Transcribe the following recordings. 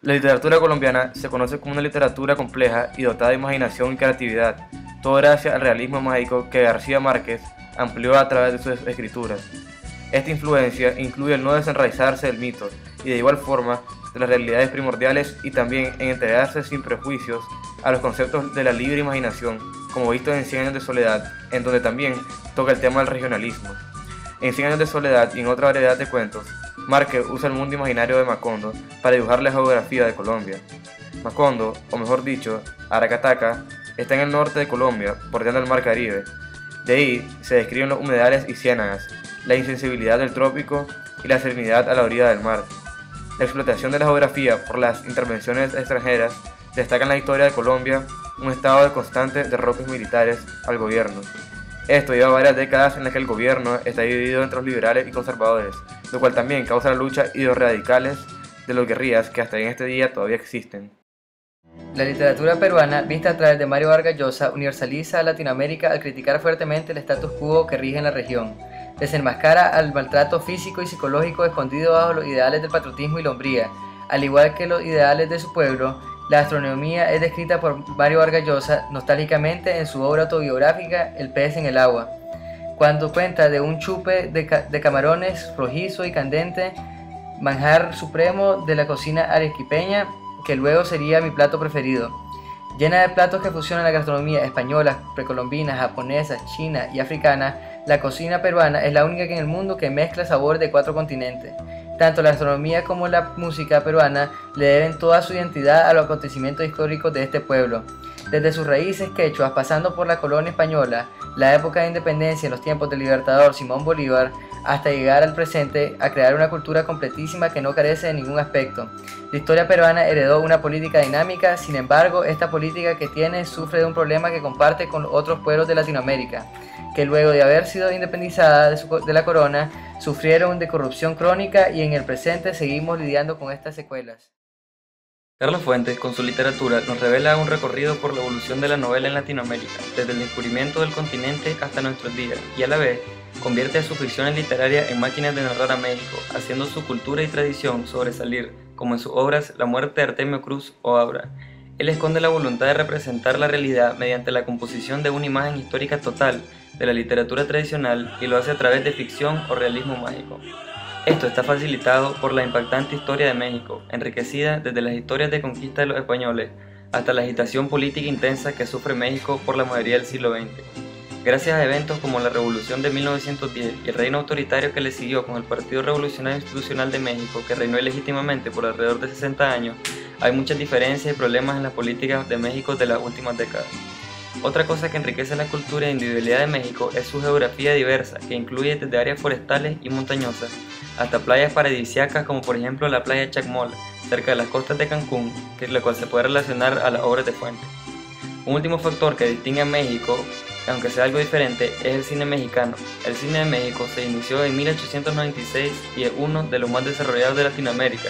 La literatura colombiana se conoce como una literatura compleja y dotada de imaginación y creatividad, todo gracias al realismo mágico que García Márquez amplió a través de sus escrituras. Esta influencia incluye el no desenraizarse del mito y de igual forma de las realidades primordiales y también en entregarse sin prejuicios a los conceptos de la libre imaginación, como visto en Cien años de soledad, en donde también toca el tema del regionalismo. En Cien años de soledad y en otra variedad de cuentos, Márquez usa el mundo imaginario de Macondo para dibujar la geografía de Colombia. Macondo, o mejor dicho, Aracataca, está en el norte de Colombia, bordeando el mar Caribe. De ahí se describen los humedales y ciénagas, la insensibilidad del trópico y la serenidad a la orilla del mar. La explotación de la geografía por las intervenciones extranjeras destaca en la historia de Colombia un estado de constantes derroques militares al gobierno. Esto lleva varias décadas en las que el gobierno está dividido entre los liberales y conservadores, lo cual también causa la lucha y los radicales de los guerrillas que hasta en este día todavía existen. La literatura peruana, vista a través de Mario Vargas Llosa, universaliza a Latinoamérica al criticar fuertemente el status quo que rige en la región. Desenmascara al maltrato físico y psicológico escondido bajo los ideales del patriotismo y la hombría. Al igual que los ideales de su pueblo, la astronomía es descrita por Mario Vargas Llosa nostálgicamente en su obra autobiográfica El pez en el agua, cuando cuenta de un chupe de camarones rojizo y candente, manjar supremo de la cocina arequipeña, que luego sería mi plato preferido. Llena de platos que fusionan la gastronomía española, precolombina, japonesa, china y africana, la cocina peruana es la única en el mundo que mezcla sabores de 4 continentes. Tanto la gastronomía como la música peruana le deben toda su identidad a los acontecimientos históricos de este pueblo. Desde sus raíces quechuas, pasando por la colonia española, la época de independencia en los tiempos del libertador Simón Bolívar, hasta llegar al presente a crear una cultura completísima que no carece de ningún aspecto. La historia peruana heredó una política dinámica, sin embargo, esta política que tiene sufre de un problema que comparte con otros pueblos de Latinoamérica, que luego de haber sido independizada de la corona, sufrieron de corrupción crónica y en el presente seguimos lidiando con estas secuelas. Carlos Fuentes, con su literatura, nos revela un recorrido por la evolución de la novela en Latinoamérica, desde el descubrimiento del continente hasta nuestros días, y a la vez convierte a sus ficciones literarias en máquinas de narrar a México, haciendo su cultura y tradición sobresalir, como en sus obras La muerte de Artemio Cruz o Abra. Él esconde la voluntad de representar la realidad mediante la composición de una imagen histórica total de la literatura tradicional y lo hace a través de ficción o realismo mágico. Esto está facilitado por la impactante historia de México, enriquecida desde las historias de conquista de los españoles hasta la agitación política intensa que sufre México por la mayoría del siglo XX. Gracias a eventos como la Revolución de 1910 y el reino autoritario que le siguió con el Partido Revolucionario Institucional de México, que reinó ilegítimamente por alrededor de 60 años, hay muchas diferencias y problemas en las políticas de México de las últimas décadas. Otra cosa que enriquece la cultura e individualidad de México es su geografía diversa, que incluye desde áreas forestales y montañosas hasta playas paradisíacas como por ejemplo la playa Chacmola, cerca de las costas de Cancún, la cual se puede relacionar a las obras de Fuentes. Un último factor que distingue a México, aunque sea algo diferente, es el cine mexicano. El cine de México se inició en 1896 y es uno de los más desarrollados de Latinoamérica,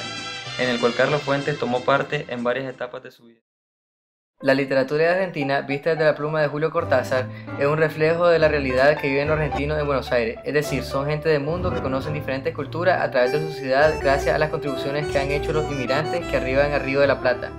en el cual Carlos Fuentes tomó parte en varias etapas de su vida. La literatura de Argentina, vista desde la pluma de Julio Cortázar, es un reflejo de la realidad que viven los argentinos en Buenos Aires, es decir, son gente del mundo que conocen diferentes culturas a través de su ciudad gracias a las contribuciones que han hecho los inmigrantes que arriban al Río de la Plata.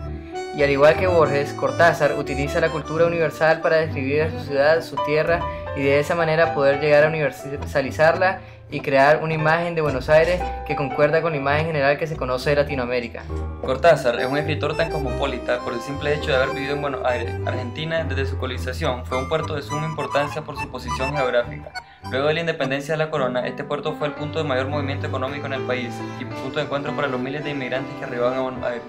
Y al igual que Borges, Cortázar utiliza la cultura universal para describir su ciudad, su tierra y de esa manera poder llegar a universalizarla y crear una imagen de Buenos Aires que concuerda con la imagen general que se conoce de Latinoamérica. Cortázar es un escritor tan cosmopolita por el simple hecho de haber vivido en Buenos Aires. Argentina, desde su colonización, fue un puerto de suma importancia por su posición geográfica. Luego de la independencia de la corona, este puerto fue el punto de mayor movimiento económico en el país y punto de encuentro para los miles de inmigrantes que arribaban a Buenos Aires.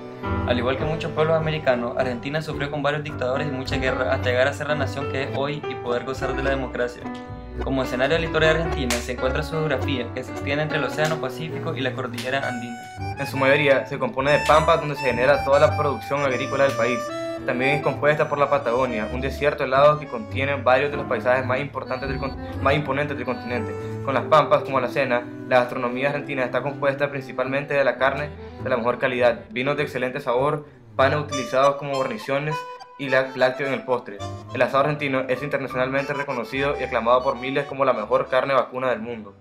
Al igual que muchos pueblos americanos, Argentina sufrió con varios dictadores y muchas guerras hasta llegar a ser la nación que es hoy y poder gozar de la democracia. Como escenario de la historia de Argentina se encuentra su geografía, que se extiende entre el Océano Pacífico y la cordillera andina. En su mayoría se compone de pampas donde se genera toda la producción agrícola del país. También es compuesta por la Patagonia, un desierto helado que contiene varios de los paisajes más imponentes del continente. Con las pampas como la cena, la gastronomía argentina está compuesta principalmente de la carne de la mejor calidad, vinos de excelente sabor, panes utilizados como guarniciones y lácteos en el postre. El asado argentino es internacionalmente reconocido y aclamado por miles como la mejor carne vacuna del mundo.